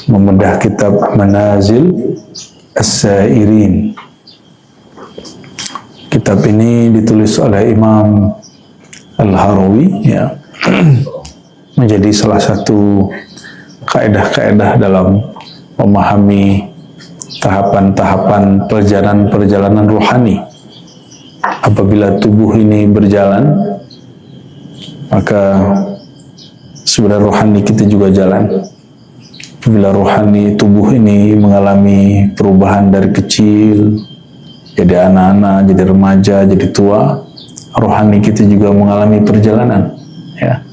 membedah kitab Manazil As-Sairin. Kitab ini ditulis oleh Imam Al-Harawi, ya, menjadi salah satu kaedah-kaedah dalam memahami tahapan-tahapan perjalanan rohani. Apabila tubuh ini berjalan, maka sebenarnya rohani kita juga jalan. Apabila rohani tubuh ini mengalami perubahan dari kecil, jadi anak-anak, jadi remaja, jadi tua, rohani kita juga mengalami perjalanan. Ya.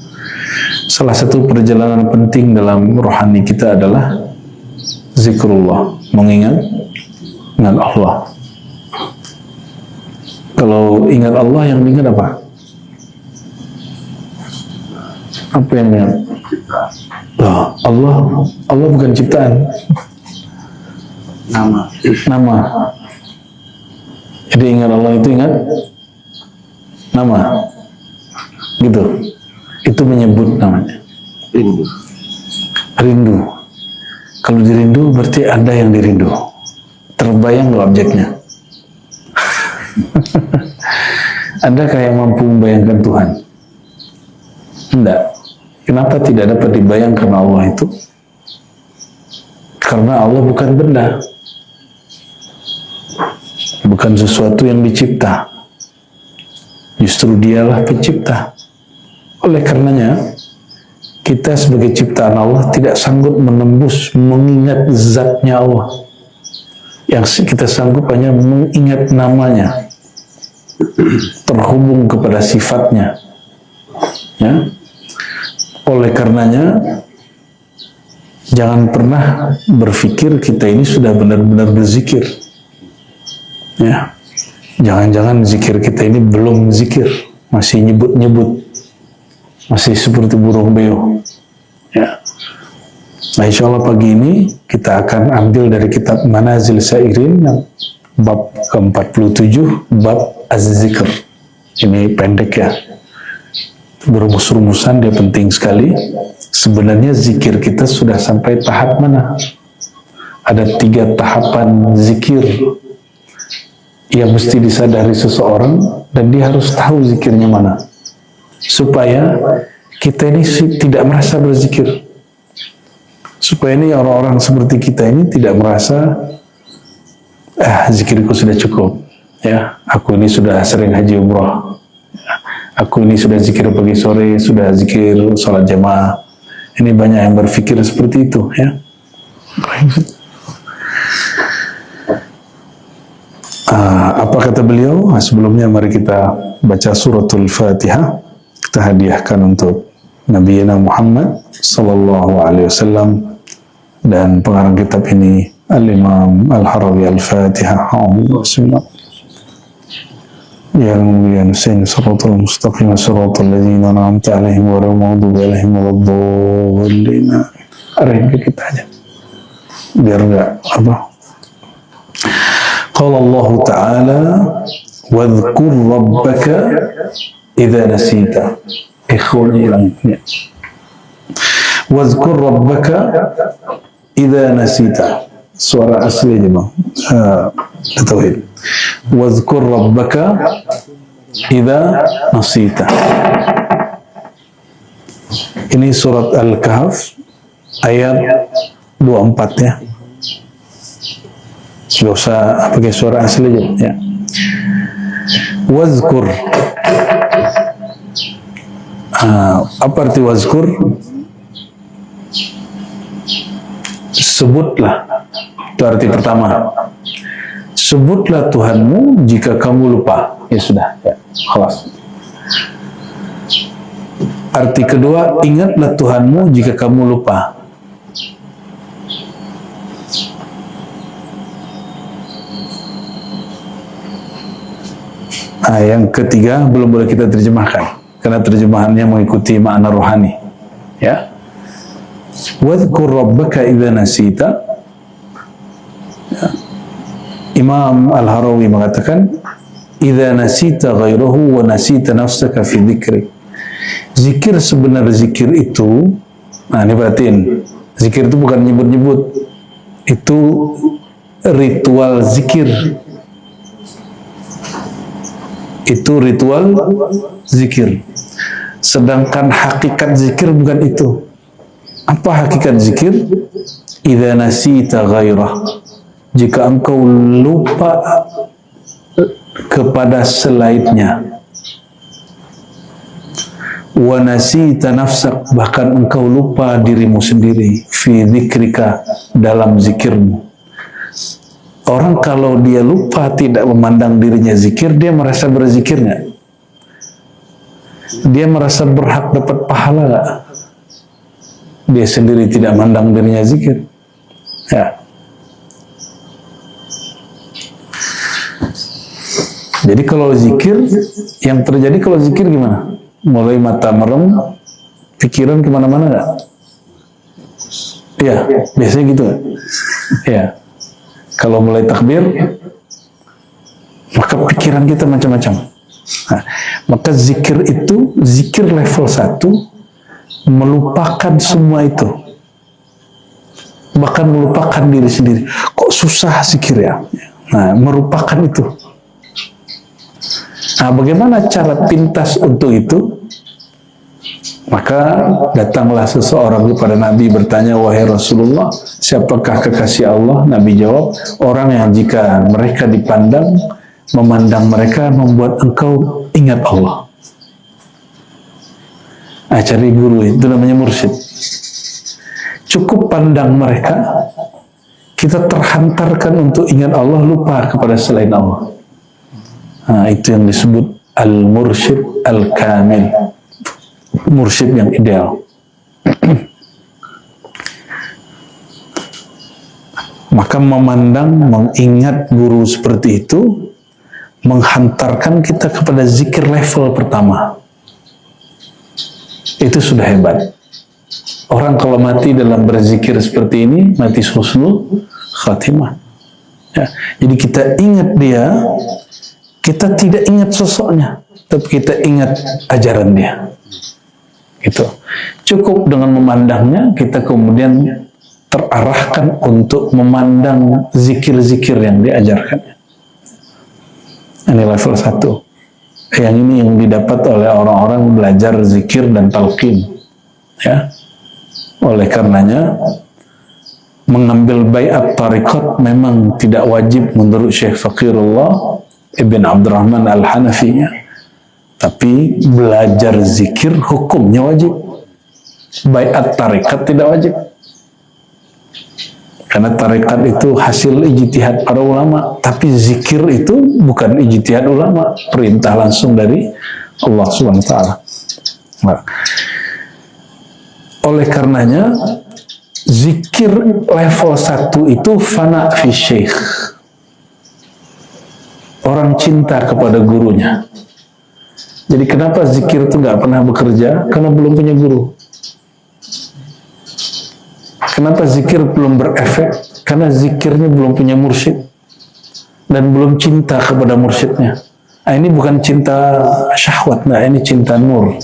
Salah satu perjalanan penting dalam rohani kita adalah zikrullah, mengingat Allah. Kalau ingat Allah, yang ingat apa? Apa yang ingat? Allah bukan ciptaan. Nama. Jadi ingat Allah itu ingat nama. Gitu. Itu menyebut namanya. Rindu. Kalau dirindu berarti ada yang dirindu. Terbayang loh objeknya. Adakah yang mampu membayangkan Tuhan? Tidak. Kenapa tidak dapat dibayangkan Allah itu? Karena Allah bukan benda, bukan sesuatu yang dicipta. Justru dialah pencipta. Oleh karenanya, kita sebagai ciptaan Allah tidak sanggup menembus mengingat zatnya Allah. Yang kita sanggup hanya mengingat namanya, terhubung kepada sifatnya. Ya. Oleh karenanya, jangan pernah berpikir kita ini sudah benar-benar berzikir. Ya. Jangan-jangan zikir kita ini belum zikir, masih nyebut-nyebut, masih seperti burung beo. Ya. Nah, insya Allah pagi ini kita akan ambil dari kitab Manazil Sairin yang bab ke-47, bab Az-Zikr. Ini pendek ya, berumus-rumusan, dia penting sekali. Sebenarnya zikir kita sudah sampai tahap mana? Ada 3 tahapan zikir yang mesti disadari seseorang, dan dia harus tahu zikirnya mana, supaya kita ini tidak merasa berzikir. Supaya ini orang-orang seperti kita ini tidak merasa, zikirku sudah cukup, ya, aku ini sudah sering haji umroh, aku ini sudah zikir pagi sore, sudah zikir sholat jamaah. Ini banyak yang berpikir seperti itu, ya. Apa kata beliau? Sebelumnya mari kita baca suratul Fatihah. Kita hadiahkan untuk Nabi Muhammad sallallahu alaihi wasallam dan pengarang kitab ini Al-Imam Al-Harawi. Al-Fatihah. Bismillah. Ya Al-Mu'min Sayyid Siratal Mustaqim Siratal Ladzina An'amta 'alaihim ghairil maghdubi 'alaihim waladdallin. Arahin ke kita aja biar enggak apa. Qala Allah Ta'ala wadhkur rabbaka idza nasita. Ikhwani ilangnya. Wadhkur rabbaka idza nasita. Suara asli aja bang. Tauhid. Wadhkur rabbaka idza nasita. Ini surat Al-Kahf ayat 24 ya. Gak usah pakai suara asli aja ya. Wazkur. Apa arti wazkur? Sebutlah. Itu arti pertama. Sebutlah Tuhanmu jika kamu lupa. Ya sudah, ya. Khalas. Arti kedua, ingatlah Tuhanmu jika kamu lupa. Yang ketiga belum boleh kita terjemahkan karena terjemahannya mengikuti makna rohani. Ya. Wadhkur rabbaka idza nasita. Ya. Imam Al-Harawi mengatakan idza nasita ghairahu wa nasita nafsaka fi dzikri. Zikir sebenar zikir itu, nah ini perhatiin, Zikir itu bukan nyebut-nyebut, itu ritual zikir. Itu ritual zikir. Sedangkan hakikat zikir bukan itu. Apa hakikat zikir? Idza nasita ghairah. Jika engkau lupa kepada selainnya. Wa nasita nafsak, bahkan engkau lupa dirimu sendiri. Fi dzikrika, dalam zikirmu. Orang kalau dia lupa tidak memandang dirinya zikir, dia merasa berzikir nggak? Dia merasa berhak dapat pahala nggak? Dia sendiri tidak memandang dirinya zikir. Ya. Jadi kalau zikir, yang terjadi kalau zikir gimana? Mulai mata merem, pikiran kemana-mana nggak? Ya, biasanya gitu nggak? Ya. Kalau mulai takbir, maka pikiran kita macam-macam. Nah, maka zikir itu, zikir level 1, melupakan semua itu. Bahkan melupakan diri sendiri. Kok susah zikir ya? Nah, merupakan itu. Nah, bagaimana cara pintas untuk itu? Maka datanglah seseorang kepada Nabi bertanya, wahai Rasulullah, siapakah kekasih Allah? Nabi jawab, orang yang jika mereka dipandang, memandang mereka membuat engkau ingat Allah. Nah, cari guru, itu namanya mursyid. Cukup pandang mereka, kita terhantarkan untuk ingat Allah, lupa kepada selain Allah. Nah, itu yang disebut al-mursyid al-kamil. Mursyid yang ideal. Maka memandang, mengingat guru seperti itu menghantarkan kita kepada zikir level pertama. Itu sudah hebat. Orang kalau mati dalam berzikir seperti ini, mati husnul khatimah. Ya, jadi kita ingat dia, kita tidak ingat sosoknya, tapi kita ingat ajaran dia. Itu cukup dengan memandangnya, kita kemudian terarahkan untuk memandang zikir-zikir yang diajarkannya. Ini level 1. Yang ini yang didapat oleh orang-orang belajar zikir dan talqin. Ya, oleh karenanya mengambil baiat tariqat memang tidak wajib menurut Syekh Faqirullah Ibn Abdurrahman Al-Hanafi. Tapi belajar zikir hukumnya wajib. Baiat tarekat tidak wajib. Karena tarekat itu hasil ijtihad para ulama. Tapi zikir itu bukan ijtihad ulama. Perintah langsung dari Allah SWT. Nah, oleh karenanya, zikir level 1 itu fana fi syekh. Orang cinta kepada gurunya. Jadi kenapa zikir itu nggak pernah bekerja? Karena belum punya guru. Kenapa zikir belum berefek? Karena zikirnya belum punya mursyid. Dan belum cinta kepada mursyidnya. Nah, ini bukan cinta syahwat, nah ini cinta nur.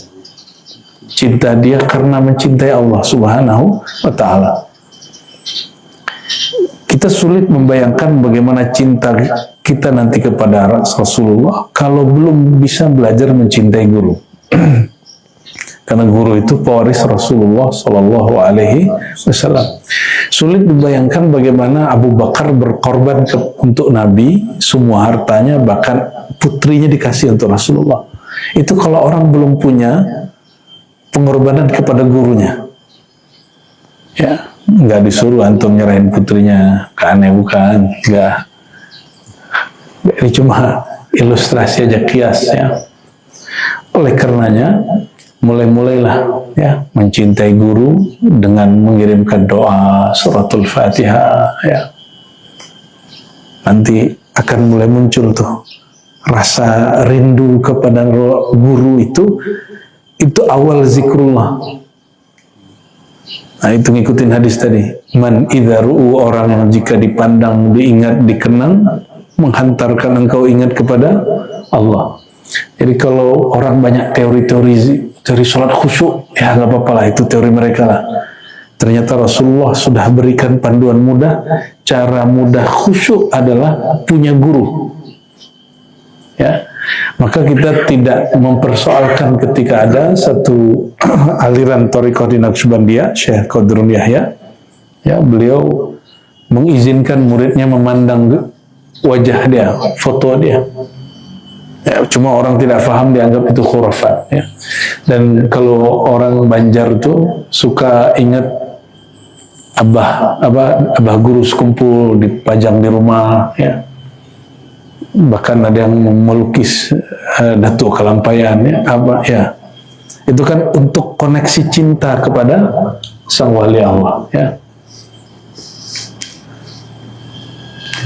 Cinta dia karena mencintai Allah Subhanahu wa Ta'ala. Kita sulit membayangkan bagaimana cinta kita nanti kepada Rasulullah kalau belum bisa belajar mencintai guru. Karena guru itu pewaris Rasulullah Sallallahu Alaihi Wasallam. Sulit dibayangkan bagaimana Abu Bakar berkorban untuk Nabi, semua hartanya, bahkan putrinya dikasih untuk Rasulullah. Itu kalau orang belum punya pengorbanan kepada gurunya. Ya, nggak disuruh antum nyerahin putrinya ke aneh, bukan, nggak. Ini cuma ilustrasi aja, kias ya. Oleh karenanya mulailah ya mencintai guru dengan mengirimkan doa suratul Fatihah ya. Nanti akan mulai muncul tuh rasa rindu kepada guru itu awal zikrullah. Nah, itu ngikutin hadis tadi. Man idza ru'u, orang yang jika dipandang, diingat, dikenang, menghantarkan engkau ingat kepada Allah. Jadi kalau orang banyak teori-teori sholat khusyuk, ya nggak apa-apa lah, itu teori mereka lah. Ternyata Rasulullah sudah berikan panduan mudah. Cara mudah khusyuk adalah punya guru. Ya, maka kita tidak mempersoalkan ketika ada satu aliran Thariqah di Naqsyabandiyah, Syekh Qadrun Yahya, ya, beliau mengizinkan muridnya memandang wajah dia, foto dia. Ya, cuma orang tidak paham dianggap itu khurafat. Ya. Dan kalau orang Banjar itu suka ingat abah guru sekumpul dipajang di rumah, ya. Bahkan ada yang melukis Datuk Kalampayan, ya, itu kan untuk koneksi cinta kepada sang wali Allah, ya.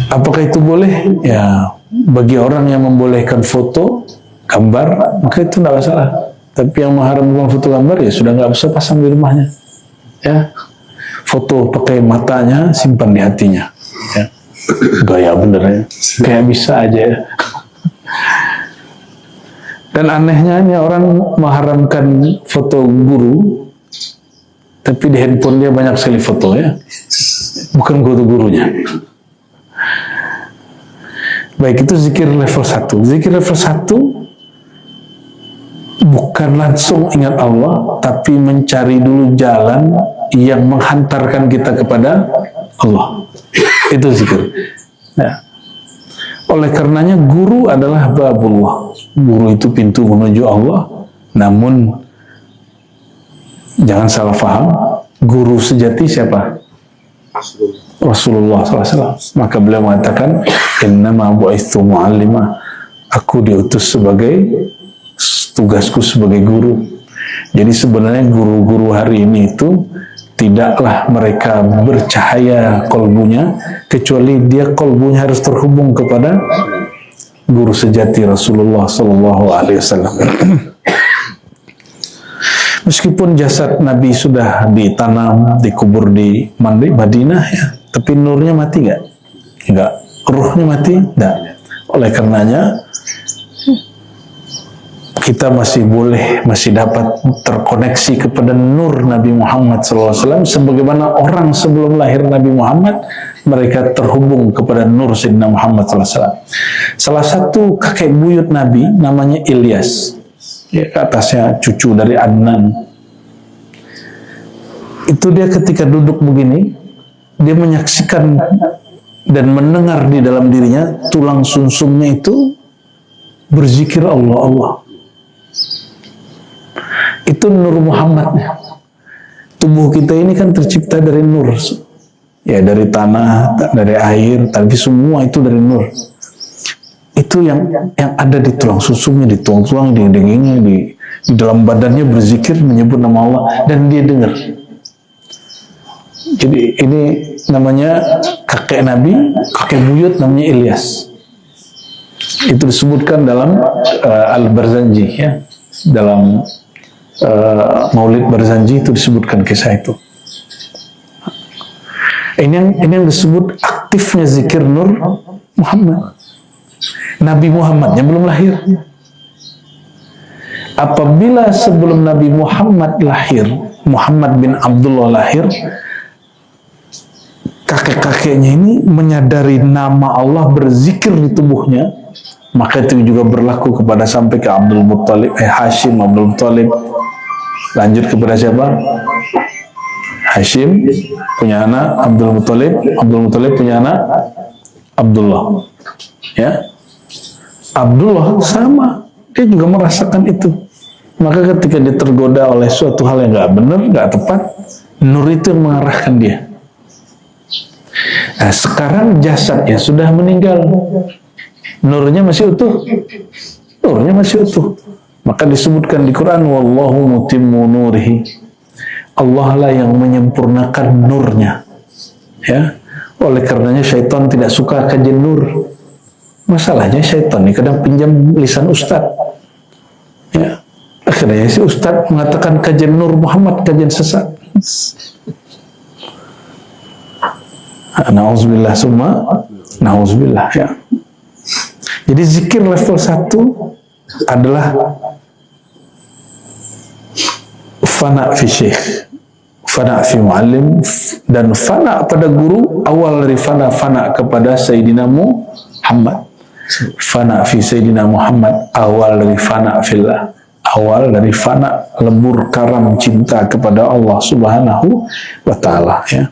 Apakah itu boleh? Ya, bagi orang yang membolehkan foto gambar, maka itu tidak masalah. Tapi yang mengharamkan foto gambar, ya sudah nggak usah pasang di rumahnya, ya. Foto pakai matanya, simpan di hatinya, ya. Gaya bener ya, kayak bisa aja ya. Dan anehnya ini orang mengharamkan foto guru, tapi di handphone dia banyak sekali foto, ya. Bukan foto gurunya. Baik, itu zikir level 1. Zikir level 1 bukan langsung ingat Allah, tapi mencari dulu jalan yang menghantarkan kita kepada Allah. Itu zikir. Nah, oleh karenanya guru adalah babullah. Guru itu pintu menuju Allah. Namun jangan salah paham, guru sejati siapa? Rasulullah SAW. Maka beliau mengatakan, innama bu'itsu mu'allima. Aku diutus sebagai, tugasku sebagai guru. Jadi sebenarnya guru-guru hari ini itu tidaklah mereka bercahaya kolbunya, kecuali dia kolbunya harus terhubung kepada guru sejati Rasulullah SAW. Meskipun jasad Nabi sudah ditanam, dikubur di Madinah, ya, tapi nurnya mati nggak? Nggak. Ruhnya mati? Nggak. Oleh karenanya kita masih dapat terkoneksi kepada nur Nabi Muhammad SAW, sebagaimana orang sebelum lahir Nabi Muhammad, mereka terhubung kepada nur Sayyidina Muhammad SAW. Salah satu kakek buyut Nabi namanya Ilyas, ya, ke atasnya cucu dari Adnan. Itu dia ketika duduk begini, dia menyaksikan dan mendengar di dalam dirinya, tulang sumsumnya itu berzikir Allah, Allah. Itu nur Muhammadnya. Tubuh kita ini kan tercipta dari nur, ya, dari tanah, dari air, tapi semua itu dari nur. Itu yang ada di tulang susumnya, di tulang-tulang, di dagingnya, di dalam badannya berzikir, menyebut nama Allah, dan dia dengar. Jadi ini namanya kakek Nabi, kakek buyut namanya Ilyas. Itu disebutkan dalam Al-Barzanji, ya, dalam Maulid Barzanji itu disebutkan kisah itu. Ini yang disebut aktifnya zikir nur Muhammad. Nabi Muhammadnya belum lahir. Apabila sebelum Nabi Muhammad lahir, Muhammad bin Abdullah lahir, kakek-kakeknya ini menyadari nama Allah berzikir di tubuhnya, maka itu juga berlaku kepada sampai ke Abdul Muttalib, Hashim, Abdul Muttalib. Lanjut kepada siapa? Hashim punya anak Abdul Muttalib punya anak Abdullah. Ya, Abdullah sama, dia juga merasakan itu. Maka ketika dia tergoda oleh suatu hal yang nggak benar, nggak tepat, nur itu yang mengarahkan dia. Nah, sekarang jasadnya sudah meninggal, nurnya masih utuh. Nurnya masih utuh. Maka disebutkan di Quran, wallahu mutimmu nurihi. Allah lah yang menyempurnakan nurnya. Ya. Oleh karenanya syaitan tidak suka kajian nur. Masalahnya syaitan ini kadang pinjam lisan ustaz. Ya. Akhirnya si ustaz mengatakan kajian nur Muhammad kajian sesat. Na'udzubillah summa na'udzubillah, ya. Jadi zikir level 1 adalah fana fi syekh, fana fi muallim, dan fana pada guru, awal dari fana kepada Sayyidina Muhammad. Fana fi Sayyidina Muhammad, awal dari fana fillah, awal dari fana, lebur karam cinta kepada Allah Subhanahu wa Ta'ala, ya.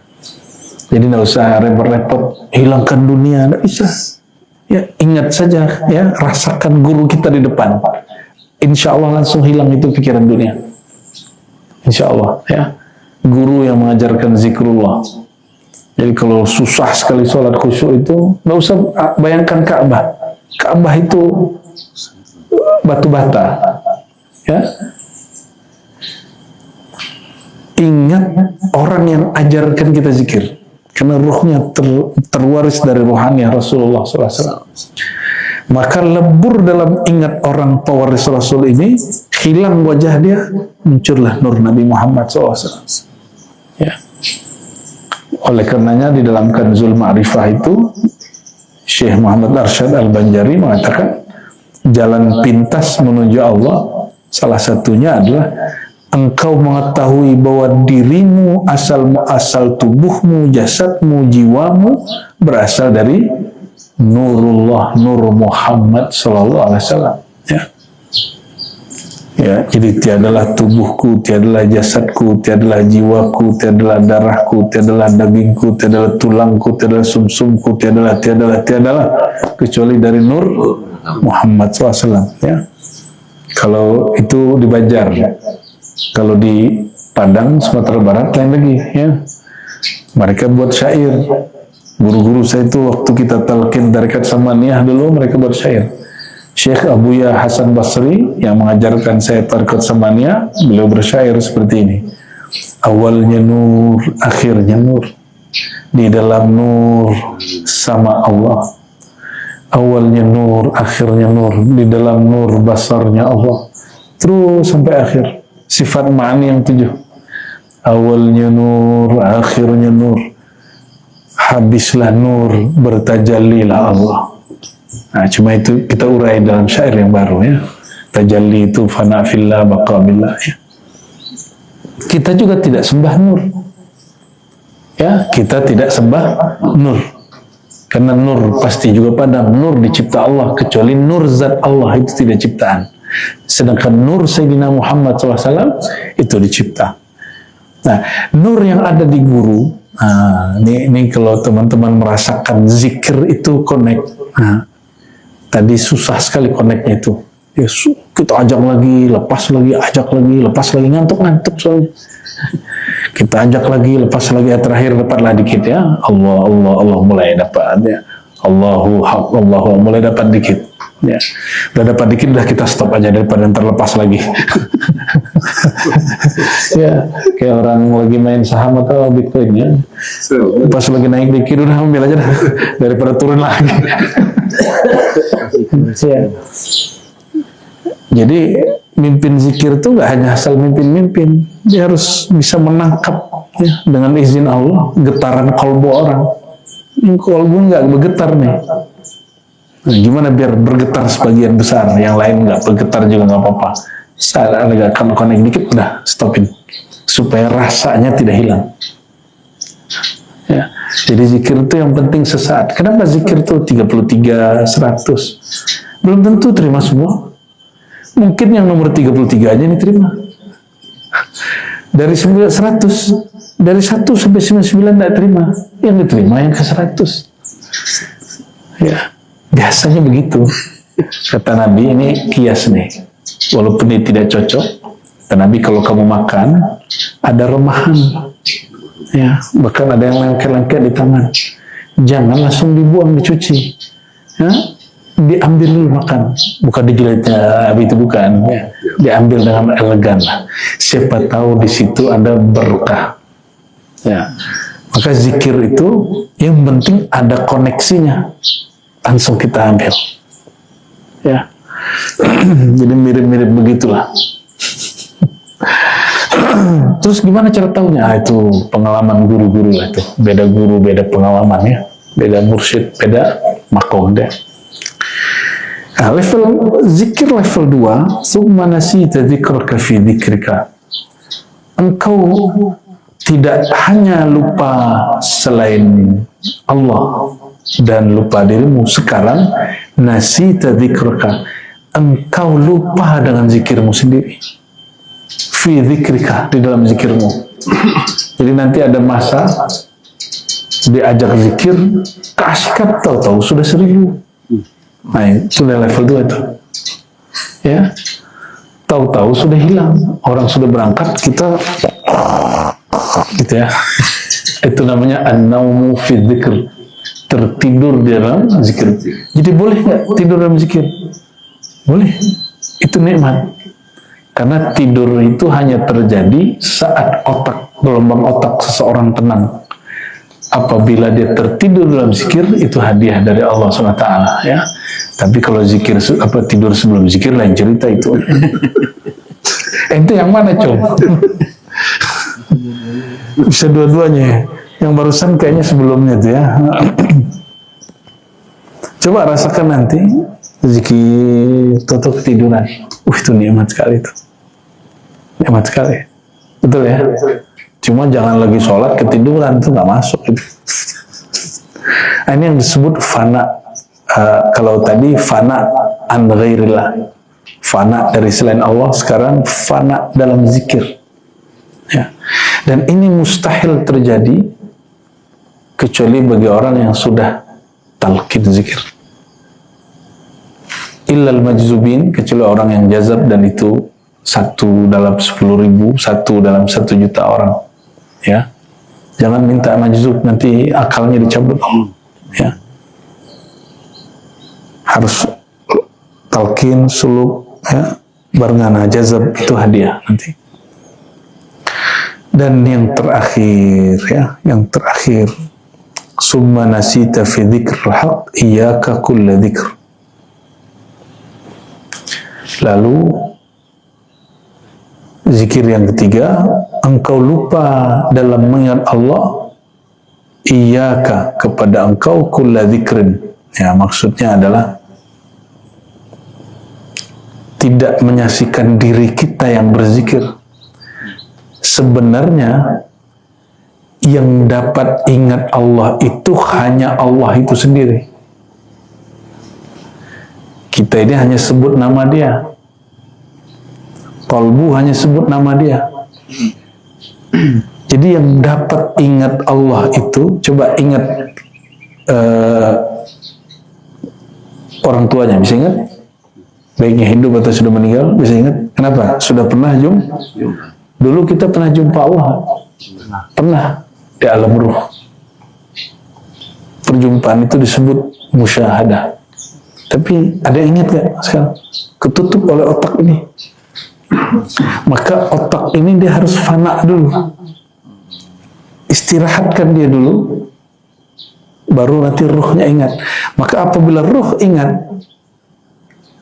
Jadi tidak usah repot-repot hilangkan dunia, tidak bisa. Ya, ingat saja, ya, rasakan guru kita di depan. Insya Allah langsung hilang itu pikiran dunia. Insya Allah, ya. Guru yang mengajarkan zikrullah. Jadi kalau susah sekali sholat khusyuk itu, nggak usah bayangkan Ka'bah. Ka'bah itu batu bata, ya. Ingat orang yang ajarkan kita zikir, karena ruhnya terwaris dari rohani Rasulullah SAW. Maka lebur dalam ingat orang pewaris Rasul ini, hilang wajah dia, muncullah nur Nabi Muhammad SAW. Ya. Oleh karenanya di dalam Kanzul Ma'rifah itu, Syekh Muhammad Arsyad Al-Banjari mengatakan, jalan pintas menuju Allah salah satunya adalah engkau mengetahui bahwa dirimu, asal tubuhmu, jasadmu, jiwamu berasal dari Nurullah, Nur Muhammad Sallallahu Alaihi Wasallam. Ya. Ya, jadi tiadalah tubuhku, tiadalah jasadku, tiadalah jiwaku, tiadalah darahku, tiadalah dagingku, tiadalah tulangku, tiadalah sumsumku, tiadalah kecuali dari Nur Muhammad SAW. Ya. Kalau itu di Banjar, kalau di Padang, Sumatera Barat lain lagi. Ya. Mereka buat syair. Guru-guru saya itu waktu kita talqin Tarekat Samaniyah dulu, mereka buat syair. Syekh Abuya Hasan Basri yang mengajarkan saya Tarekat Samaniyah, beliau bersyair seperti ini. Awalnya nur, akhirnya nur. Di dalam nur sama Allah. Awalnya nur, akhirnya nur. Di dalam nur basarnya Allah. Terus sampai akhir. Sifat ma'ani yang 7. Awalnya nur, akhirnya nur. Habislah nur, bertajallilah Allah. Nah, cuma itu kita urai dalam syair yang baru, ya. Tajalli itu fana fillah, baqa billah, ya. Kita juga tidak sembah nur. Ya, kita tidak sembah nur. Karena nur pasti juga padam. Nur dicipta Allah, kecuali nur zat Allah itu tidak ciptaan. Sedangkan nur Sayyidina Muhammad SAW itu dicipta. Nah, nur yang ada di guru, nah, ini kalau teman-teman merasakan zikir itu connect. Nah, tadi susah sekali connectnya itu. Ya, kita ajak lagi, lepas lagi, ajak lagi, lepas lagi, ngantuk soalnya. Kita ajak lagi, lepas lagi, ya, terakhir dapatlah dikit, ya. Allah mulai dapat, ya. Allahu haq, Allahu mulai dapat dikit. Ya. Udah dapat dikit, udah kita stop aja daripada terlepas lagi. Ya, kayak orang lagi main saham atau Bitcoin, ya. Pas lagi naik dikit udah ambil aja daripada turun lagi. Ya. Jadi mimpin zikir itu nggak hanya asal mimpin, dia harus bisa menangkap, ya, dengan izin Allah getaran kalbu orang. Ini kalbu nggak bergetar nih. Nah, gimana biar bergetar sebagian besar, yang lain nggak bergetar juga nggak apa-apa. Saat agak connect dikit, udah stopin supaya rasanya tidak hilang. Ya, jadi zikir itu yang penting sesaat. Kenapa zikir itu 33, 100? Belum tentu terima semua. Mungkin yang nomor 33 aja diterima. Dari 100, dari 1 sampai 99 tidak terima. Yang diterima yang ke 100. Ya, biasanya begitu. Kata Nabi, ini kias nih. Walaupun ini tidak cocok, kata Nabi, kalau kamu makan, ada remahan. Ya, bahkan ada yang lengket-lengket di tangan. Jangan langsung dibuang, dicuci. Ya, diambil dulu makan, bukan dijilidnya, itu bukan. Ya, diambil dengan elegan lah. Siapa tahu di situ ada berkah. Ya, maka zikir itu yang penting ada koneksinya, langsung kita ambil. Ya, jadi mirip-mirip begitulah. Terus gimana cara tahunya? Ah, itu pengalaman guru-guru lah itu. Beda guru, beda pengalaman, ya. Beda mursyid, beda makom deh. Nah, level zikir level 2, summa nasita dzikraka fi dzikrika. Engkau tidak hanya lupa selain Allah dan lupa dirimu, sekarang nasita dzikraka, engkau lupa dengan zikirmu sendiri. Fi dzikrika, di dalam zikirmu. Jadi nanti ada masa diajak zikir, keasikan, tahu-tahu sudah 1000. Nah, itu sudah level 2 itu. Ya, tahu-tahu sudah hilang. Orang sudah berangkat, kita gitu ya. Itu namanya an-naumu fi dzikr, tertidur di dalam zikir. Jadi boleh nggak tidur dalam zikir? Boleh. Itu nikmat. Karena tidur itu hanya terjadi saat gelombang otak seseorang tenang. Apabila dia tertidur dalam zikir, itu hadiah dari Allah SWT, ya. Tapi kalau zikir tidur sebelum zikir, lain cerita itu. Itu yang mana, coba? Bisa dua-duanya. Yang barusan kayaknya sebelumnya tuh, ya. Coba rasakan nanti zikir toto ketiduran. Itu nikmat sekali itu. Nikmat sekali. Betul ya? Cuma jangan lagi sholat ketiduran, itu nggak masuk itu. Nah, ini yang disebut fana. Kalau tadi fana an ghairillah, fana dari selain Allah, sekarang fana dalam zikir. Ya. Dan ini mustahil terjadi kecuali bagi orang yang sudah talqin zikir. Illal majzubin, kecuali orang yang jazab, dan itu 1 dalam 10.000, 1 dalam 1 juta orang. Ya, jangan minta majzub, nanti akalnya dicabut. Ya, harus talqin, suluk, ya, barengan jazab, itu hadiah nanti. Dan yang terakhir, ya, yang terakhir, summa nasita fi dzikril haq iyyaka kulla dzikr. Lalu zikir yang ketiga, engkau lupa dalam mengingat Allah, iyyaka, kepada engkau, kulla dzikrin. Ya, maksudnya adalah tidak menyaksikan diri kita yang berzikir. Sebenarnya yang dapat ingat Allah itu hanya Allah itu sendiri. Kita ini hanya sebut nama Dia. Qalbu hanya sebut nama Dia. Jadi yang dapat ingat Allah itu, coba ingat orang tuanya, bisa ingat? Baiknya hidup atau sudah meninggal, bisa ingat? Kenapa? Sudah pernah jumpa? Dulu kita pernah jumpa Allah. Pernah di alam ruh. Perjumpaan itu disebut musyahadah. Tapi ada yang ingat gak sekarang? Ketutup oleh otak ini. Maka otak ini dia harus fana dulu. Istirahatkan dia dulu, baru nanti ruhnya ingat. Maka apabila ruh ingat,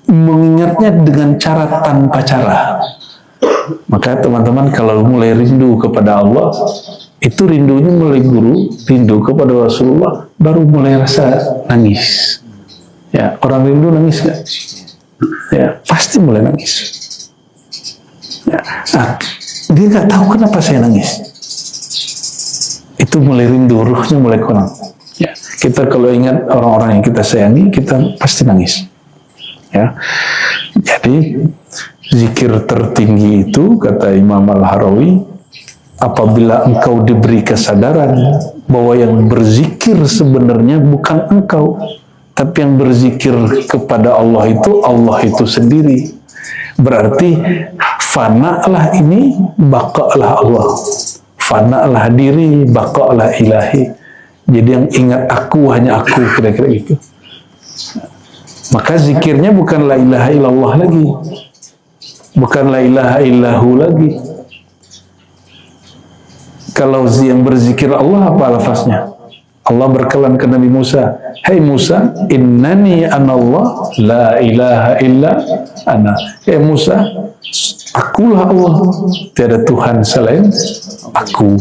mengingatnya dengan cara tanpa cara. Maka teman-teman kalau mulai rindu kepada Allah, itu rindunya mulai guru, rindu kepada Rasulullah, baru mulai rasa nangis. Ya, orang rindu nangis gak? Ya, pasti mulai nangis. Ya. Nah, dia nggak tahu kenapa saya nangis. Itu mulai rindu, ruhnya mulai kurang. Ya, kita kalau ingat orang-orang yang kita sayangi, kita pasti nangis. Ya, jadi zikir tertinggi itu, kata Imam Al-Harawi, apabila engkau diberi kesadaran bahwa yang berzikir sebenarnya bukan engkau, tapi yang berzikir kepada Allah itu sendiri. Berarti fana'lah ini, baka'lah Allah. Fana'lah diri, baka'lah ilahi. Jadi yang ingat aku hanya aku, kira-kira gitu. Maka zikirnya bukan la ilaha illallah lagi, bukan la ilaha illahu lagi. Kalau yang berzikir Allah, apa lafaznya? Allah berkelan ke Nabi Musa, hai Musa, innani anallah, la ilaha illa ana. Hai Musa, akulah Allah, tiada Tuhan selain aku.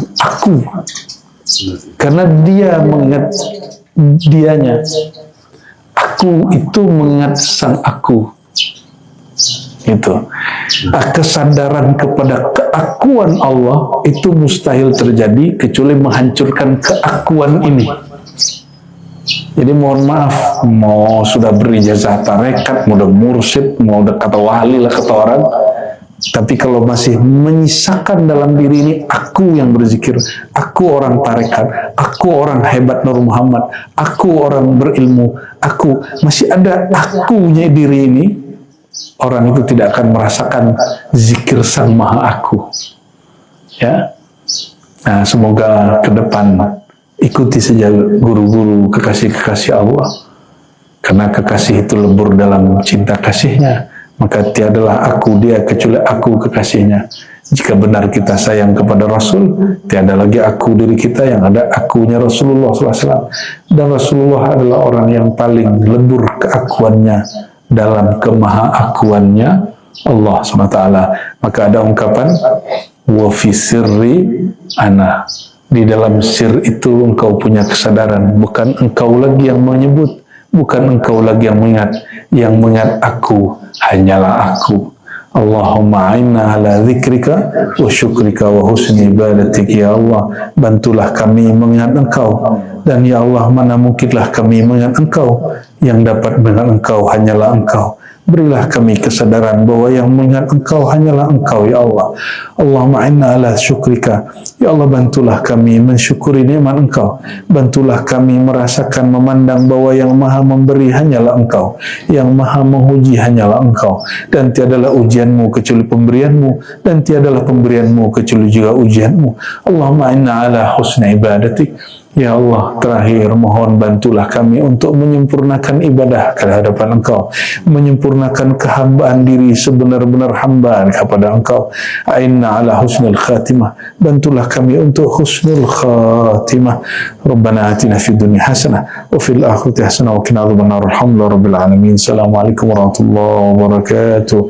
Karena dia mengingat dianya. Aku itu mengingat sang aku. Itu. Kesadaran kepada keakuan Allah itu mustahil terjadi kecuali menghancurkan keakuan ini. Jadi mohon maaf, mau sudah berijazah tarekat, mau udah mursyid, mau udah kata wali lah kata orang, tapi kalau masih menyisakan dalam diri ini aku yang berzikir, aku orang tarekat, aku orang hebat Nur Muhammad, aku orang berilmu, aku masih ada akunya diri ini, orang itu tidak akan merasakan zikir Sang Maha Aku. Ya, nah semoga ke depan ikuti saja guru-guru kekasih-kekasih Allah, karena kekasih itu lebur dalam cinta kasihnya, maka tiadalah aku dia kecuali aku kekasihnya. Jika benar kita sayang kepada Rasul, tiada lagi aku diri kita, yang ada akunya Rasulullah SAW. Dan Rasulullah adalah orang yang paling lebur keakuannya dalam kemahaakuannya Allah SWT. Maka ada ungkapan wa fi sirri ana, di dalam sir itu engkau punya kesadaran, bukan engkau lagi yang menyebut, bukan engkau lagi yang mengingat aku hanyalah aku. Allahumma a'inna ala zikrika wa syukrika wa husni ibadatik. Ya Allah, bantulah kami mengingat engkau, dan ya Allah, mana mungkinlah kami mengingat engkau, yang dapat mengingat engkau hanyalah engkau. Berilah kami kesadaran bahwa yang mengingat engkau hanyalah engkau, ya Allah. Allahumma inna ala syukrika. Ya Allah, bantulah kami mensyukuri nikmat engkau. Bantulah kami merasakan, memandang bahwa yang maha memberi hanyalah engkau, yang maha menguji hanyalah engkau, dan tiadalah ujianmu kecuali pemberianmu, dan tiadalah pemberianmu kecuali juga ujianmu. Allahumma inna ala husni ibadatik. Ya Allah, terakhir mohon bantulah kami untuk menyempurnakan ibadah ke hadapan Engkau, menyempurnakan kehambaan diri sebenar-benar hamba kepada Engkau. A'inna ala husnul khatimah, bantulah kami untuk husnul khatimah. Rabbana atina fid dunya hasanah wa fil akhirati hasanah wa qina adzabannar. Alhamdulillahi rabbil alamin. Assalamualaikum warahmatullahi wabarakatuh.